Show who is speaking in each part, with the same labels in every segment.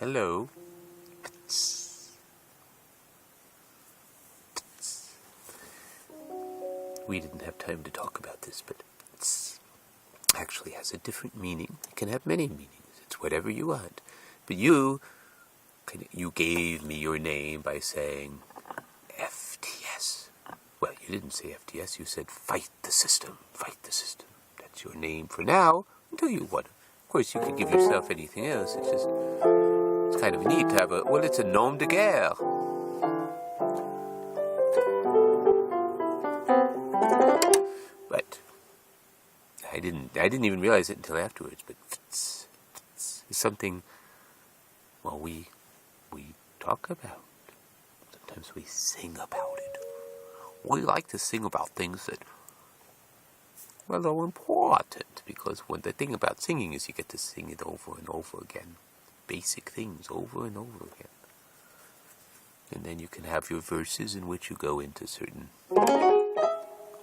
Speaker 1: Hello. We didn't have time to talk about this, but it actually has a different meaning. It can have many meanings. It's whatever you want. But you gave me your name by saying FTS. Well, you didn't say FTS. You said Fight the System. Fight the System. That's your name for now, until you want. Of course, you could give yourself anything else. It's kind of neat to have it's a nom de guerre. But I didn't even realize it until afterwards. But it's something, we talk about. Sometimes we sing about it. We like to sing about things that, are important, because the thing about singing is you get to sing it over and over again. Basic things over and over again. And then you can have your verses in which you go into certain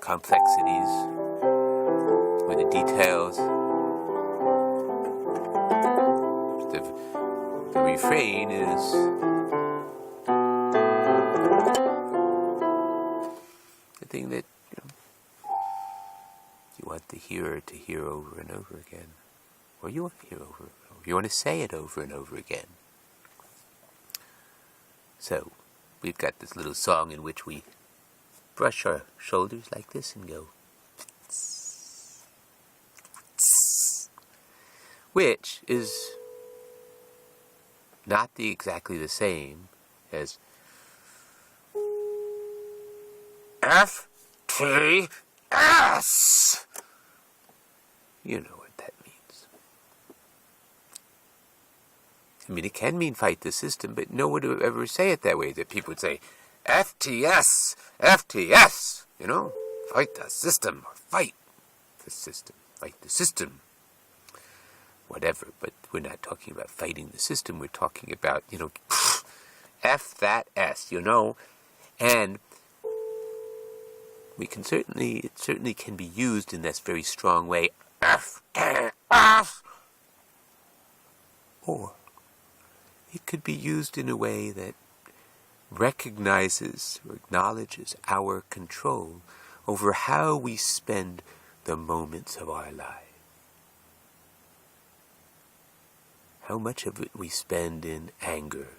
Speaker 1: complexities or the details. The refrain is the thing that you want the hearer to hear over and over again. Or you want to hear over and over. You want to say it over and over again. So, we've got this little song in which we brush our shoulders like this and go, which is not exactly the same as FTS. You know what that means. I mean, it can mean fight the system, but no one would ever say it that way. That people would say, FTS, FTS, fight the system, or fight the system, fight the system. Whatever, but we're not talking about fighting the system. We're talking about, F that S, and it certainly can be used in this very strong way. FTS. Or it could be used in a way that recognizes or acknowledges our control over how we spend the moments of our lives. How much of it we spend in anger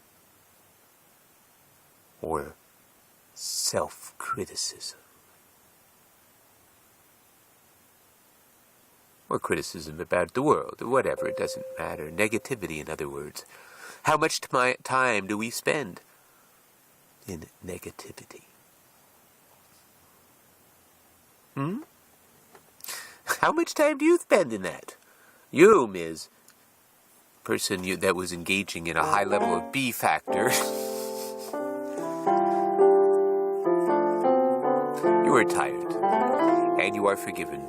Speaker 1: or self-criticism. Or criticism about the world, or whatever, it doesn't matter. Negativity, in other words. How much time do we spend in negativity? How much time do you spend in that? You, Ms. Person that was engaging in a high level of B factor. You are tired, and you are forgiven.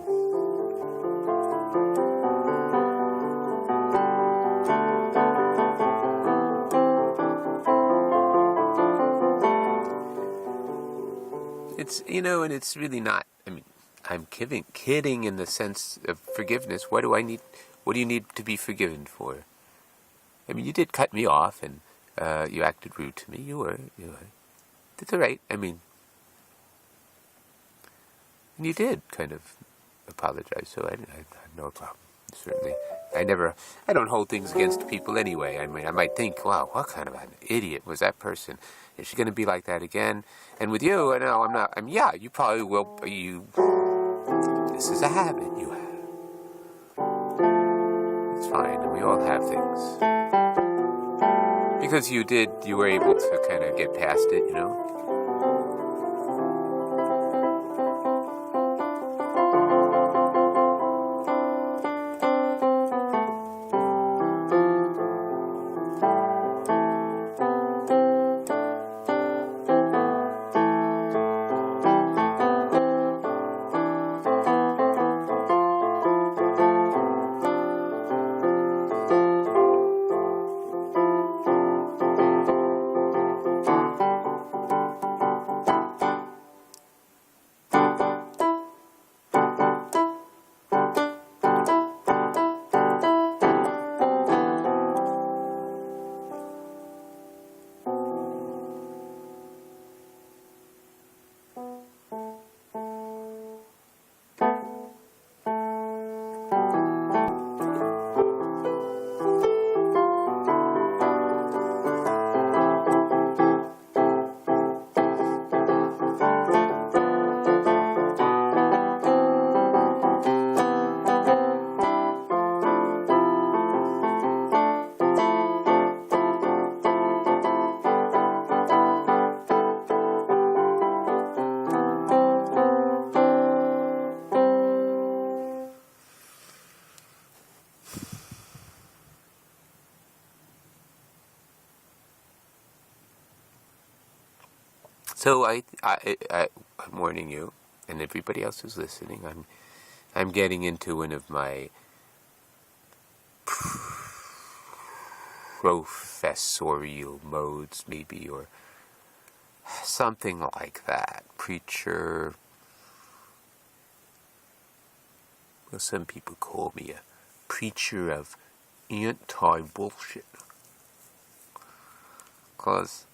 Speaker 1: And it's really not, I'm kidding in the sense of forgiveness. What do you need to be forgiven for? You did cut me off, and you acted rude to me. You were. That's all right. And you did kind of apologize, so I had no problem. Certainly. I don't hold things against people anyway. I might think, wow, what kind of an idiot was that person? Is she going to be like that again? And with you, no, I'm not. Yeah, you probably will. This is a habit you have. It's fine, and we all have things. Because you were able to kind of get past it, So I'm warning you, and everybody else who's listening, I'm getting into one of my professorial modes, maybe, or something like that. Preacher. Well, some people call me a preacher of anti-bullshit. Because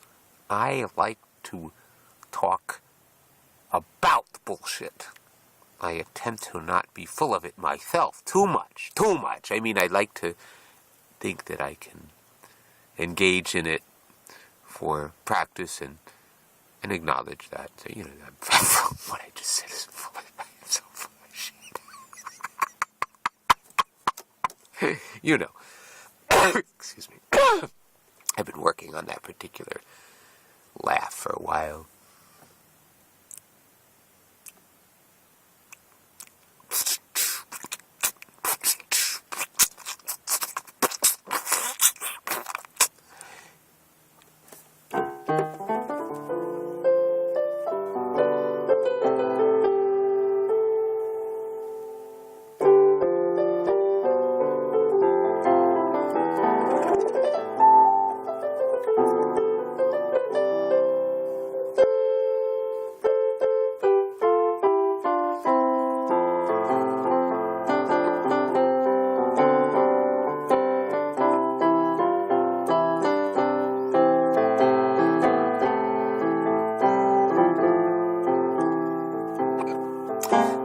Speaker 1: I like to talk about bullshit. I attempt to not be full of it myself. Too much. I mean, I like to think that I can engage in it for practice and acknowledge that. So, what I just said is full of it. I'm so full of shit. Excuse me. I've been working on that particular laugh for a while.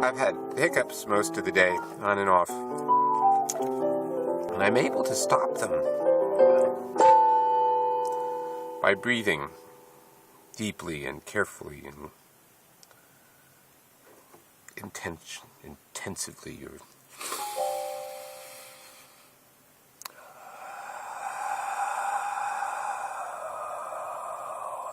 Speaker 1: I've had hiccups most of the day, on and off. And I'm able to stop them by breathing deeply and carefully and intensively. All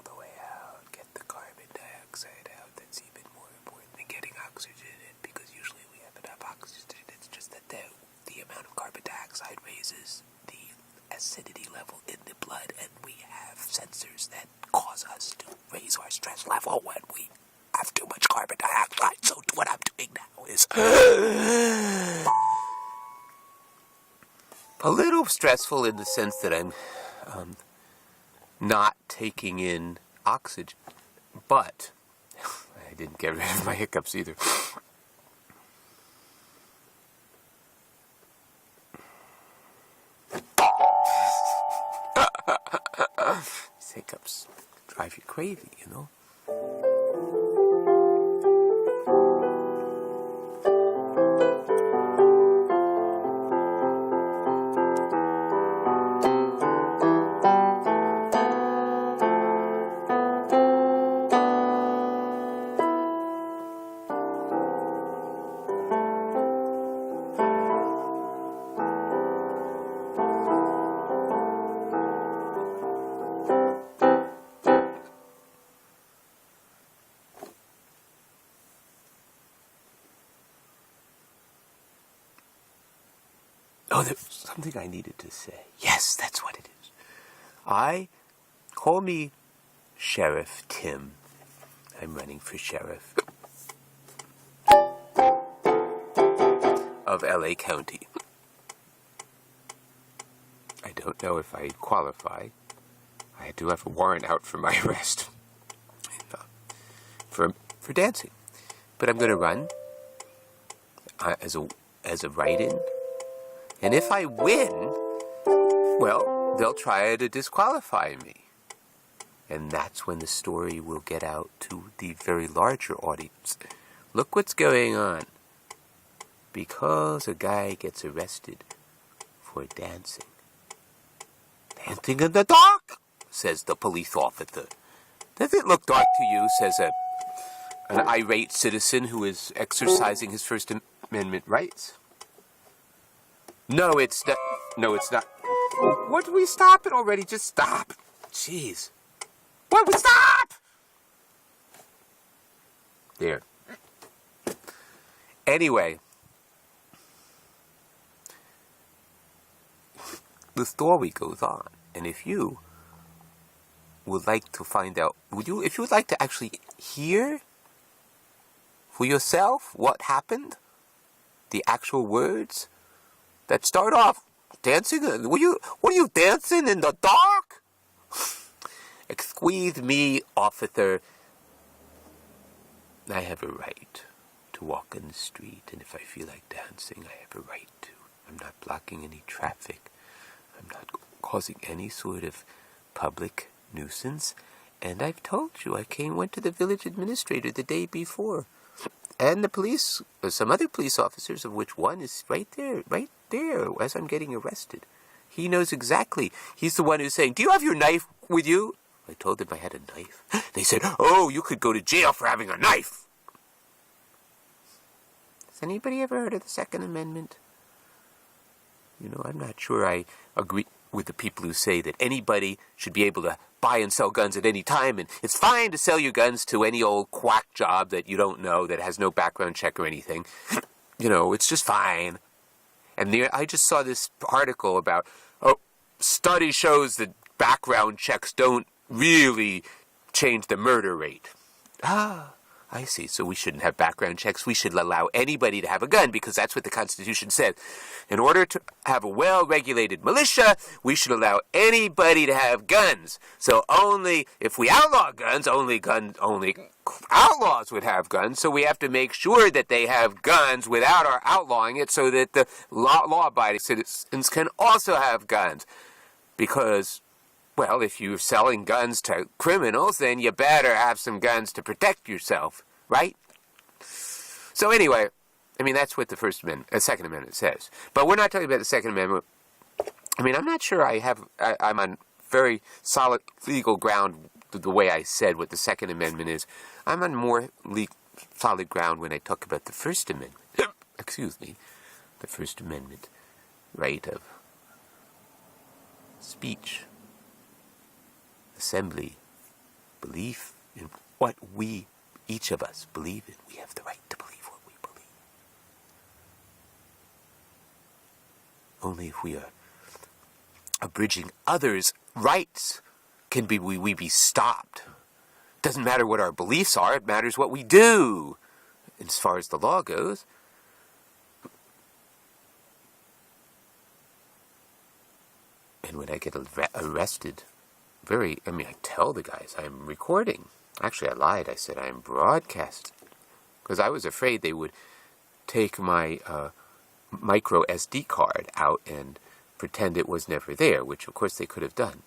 Speaker 1: the way out. Get the carbon dioxide out. That's even more important than getting oxygen in, because usually we have enough oxygen. It's just that the amount of carbon dioxide raises the acidity level in the blood, and we have sensors that cause us to raise our stress level when we have too much carbon dioxide. So what I'm doing now is a little stressful in the sense that I'm not taking in oxygen, but I didn't get rid of my hiccups either. These hiccups drive you crazy, Oh, there's something I needed to say. Yes, that's what it is. Call me Sheriff Tim. I'm running for sheriff of LA County. I don't know if I qualify. I do have a warrant out for my arrest for dancing. But I'm going to run as a write-in. And if I win, well, they'll try to disqualify me. And that's when the story will get out to the very larger audience. Look what's going on. Because a guy gets arrested for dancing. Dancing in the dark, says the police officer. Does it look dark to you, says an irate citizen who is exercising his First Amendment rights? No, it's not. No, it's not. What, do we stop it already? Just stop. Jeez. What? We stop! There. Anyway. The story goes on. And if you would like to find out, if you would like to actually hear for yourself what happened, the actual words that start off dancing, what are you dancing in the dark? Excuse me, officer. I have a right to walk in the street, and if I feel like dancing, I have a right to. I'm not blocking any traffic. I'm not causing any sort of public nuisance. And I've told you, went to the village administrator the day before. And the police, some other police officers, of which one is right there, as I'm getting arrested. He knows exactly. He's the one who's saying, do you have your knife with you? I told them I had a knife. They said, oh, you could go to jail for having a knife. Has anybody ever heard of the Second Amendment? I'm not sure I agree with the people who say that anybody should be able to buy and sell guns at any time, and it's fine to sell your guns to any old quack job that you don't know, that has no background check or anything. It's just fine. And I just saw this article about, study shows that background checks don't really change the murder rate. I see. So we shouldn't have background checks. We should allow anybody to have a gun because that's what the Constitution said. In order to have a well-regulated militia, we should allow anybody to have guns. So if we outlaw guns, only outlaws would have guns. So we have to make sure that they have guns without our outlawing it so that the law-abiding citizens can also have guns. Because, well, if you're selling guns to criminals, then you better have some guns to protect yourself, right? So anyway, that's what the Second Amendment says. But we're not talking about the Second Amendment. I'm not sure I'm on very solid legal ground the way I said what the Second Amendment is. I'm on more solid ground when I talk about the First Amendment. Excuse me. The First Amendment right of speech, assembly, belief in what each of us believe in. We have the right to believe what we believe. Only if we are abridging others' rights can we be stopped. It doesn't matter what our beliefs are, it matters what we do, as far as the law goes. And when I get arrested, I tell the guys I'm recording. Actually, I lied. I said I'm broadcasting. Because I was afraid they would take my micro SD card out and pretend it was never there, which of course they could have done.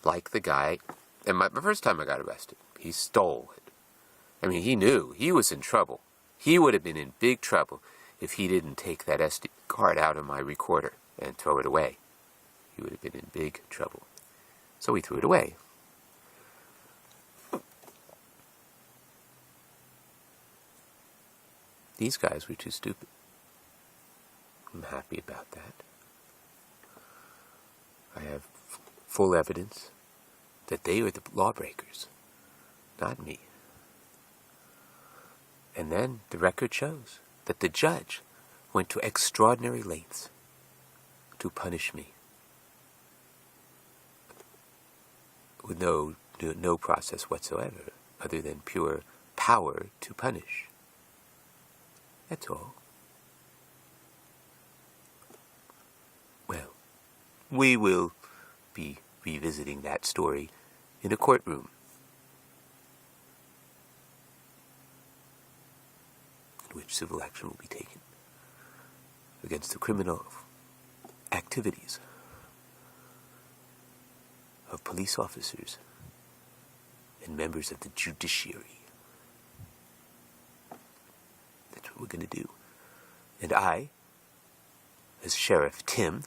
Speaker 1: Like the guy, and the first time I got arrested, he stole it. He knew he was in trouble. He would have been in big trouble if he didn't take that SD card out of my recorder and throw it away. He would have been in big trouble. So he threw it away. These guys were too stupid. I'm happy about that. I have full evidence that they were the lawbreakers, not me. And then the record shows that the judge went to extraordinary lengths to punish me, with no process whatsoever, other than pure power to punish. That's all. Well, we will be revisiting that story in a courtroom, in which civil action will be taken against the criminal activities of police officers and members of the judiciary. That's what we're going to do. And I, as Sheriff Tim,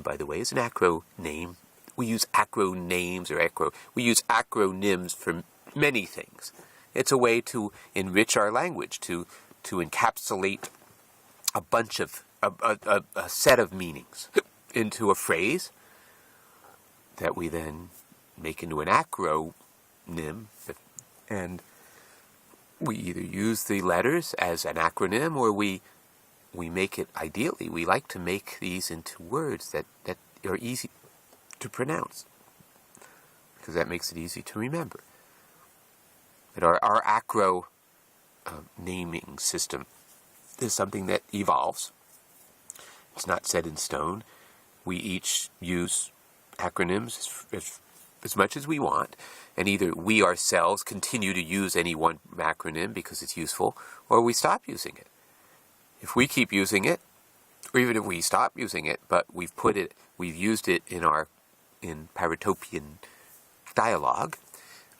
Speaker 1: by the way, is an acronym. We use acronyms we use acronyms for many things. It's a way to enrich our language, to encapsulate a bunch of a set of meanings into a phrase that we then make into an acronym, and we either use the letters as an acronym or we make it, ideally, we like to make these into words that are easy to pronounce. because that makes it easy to remember. That our acro naming system is something that evolves. It's not set in stone. We each use acronyms as much as we want, and either we ourselves continue to use any one acronym because it's useful, or we stop using it. If we keep using it, or even if we stop using it, but we've used it in Paratopian dialogue,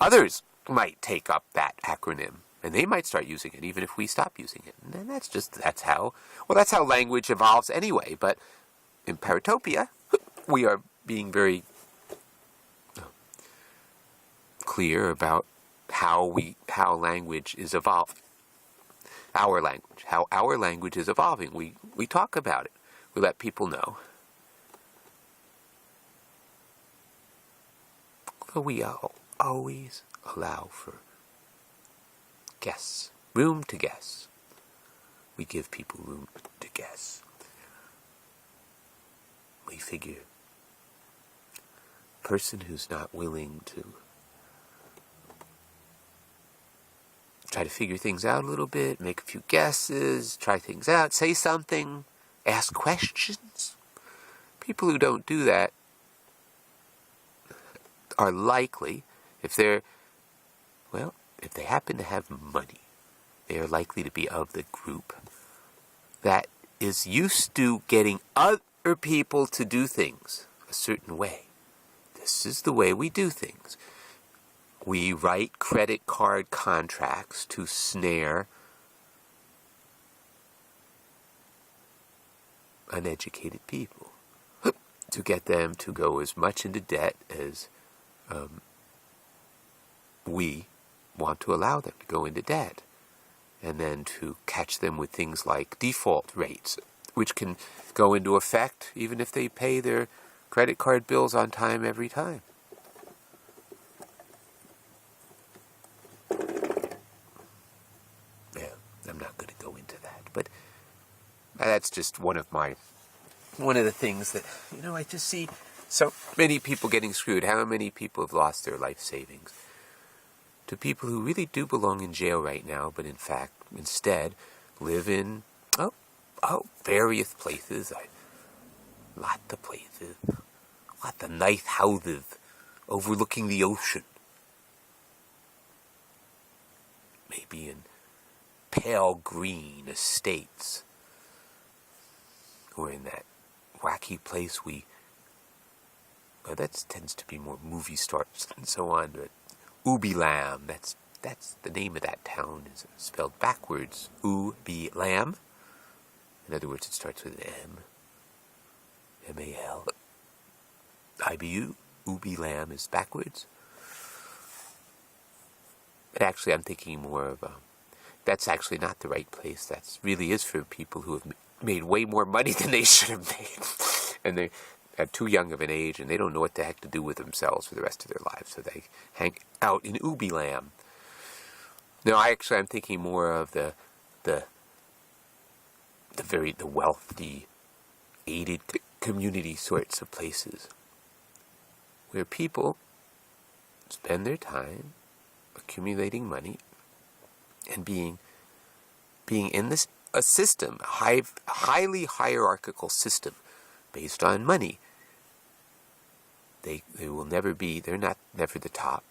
Speaker 1: others might take up that acronym, and they might start using it even if we stop using it. And then that's how language evolves anyway. But in Paratopia, we are being very clear about how language is evolving. How our language is evolving. We talk about it. We let people know. But we always allow for guess, room to guess. We give people room to guess. We figure a person who's not willing to try to figure things out a little bit, make a few guesses, try things out, say something, ask questions. People who don't do that are likely, if they happen to have money, they are likely to be of the group that is used to getting other people to do things a certain way. This is the way we do things. We write credit card contracts to snare uneducated people, to get them to go as much into debt as we want to allow them to go into debt, and then to catch them with things like default rates, which can go into effect even if they pay their credit card bills on time every time. I'm not going to go into that, but that's just one of the things that, I just see so many people getting screwed. How many people have lost their life savings to people who really do belong in jail right now, but in fact, instead, live in, various places, lots of places, lots of nice houses overlooking the ocean. Maybe in pale green estates, or in that wacky place that tends to be more movie stars and so on, but Ubilam, that's the name of that town, is spelled backwards, Ubilam. In other words, it starts with an M, M-A-L, I-B-U, Ubilam is backwards. But actually, I'm thinking more of that's actually not the right place. That really is for people who have made way more money than they should have made. And they're at too young of an age, and they don't know what the heck to do with themselves for the rest of their lives. So they hang out in Ubilam. No, I'm thinking more of the wealthy, aided community sorts of places, where people spend their time accumulating money and being in a system, a highly hierarchical system based on money. They will never be, they're not never the top.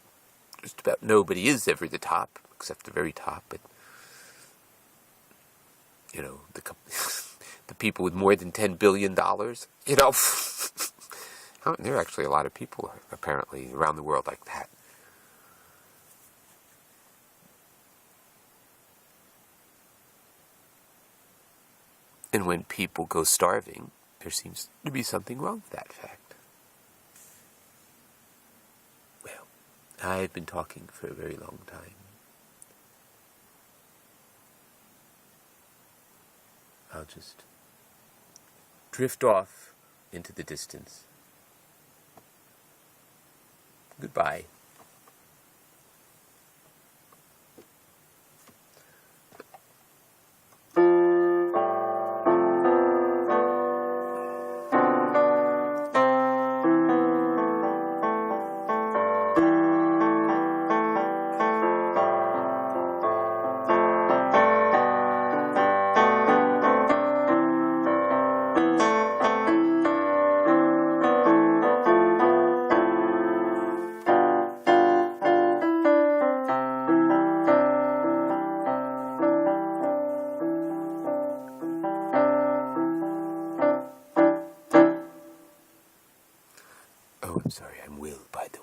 Speaker 1: Just about nobody is ever the top, except the very top, but the people with more than $10 billion, there are actually a lot of people apparently around the world like that. And when people go starving, there seems to be something wrong with that fact. Well, I've been talking for a very long time. I'll just drift off into the distance. Goodbye. I'm sorry, I'm Will, by the way.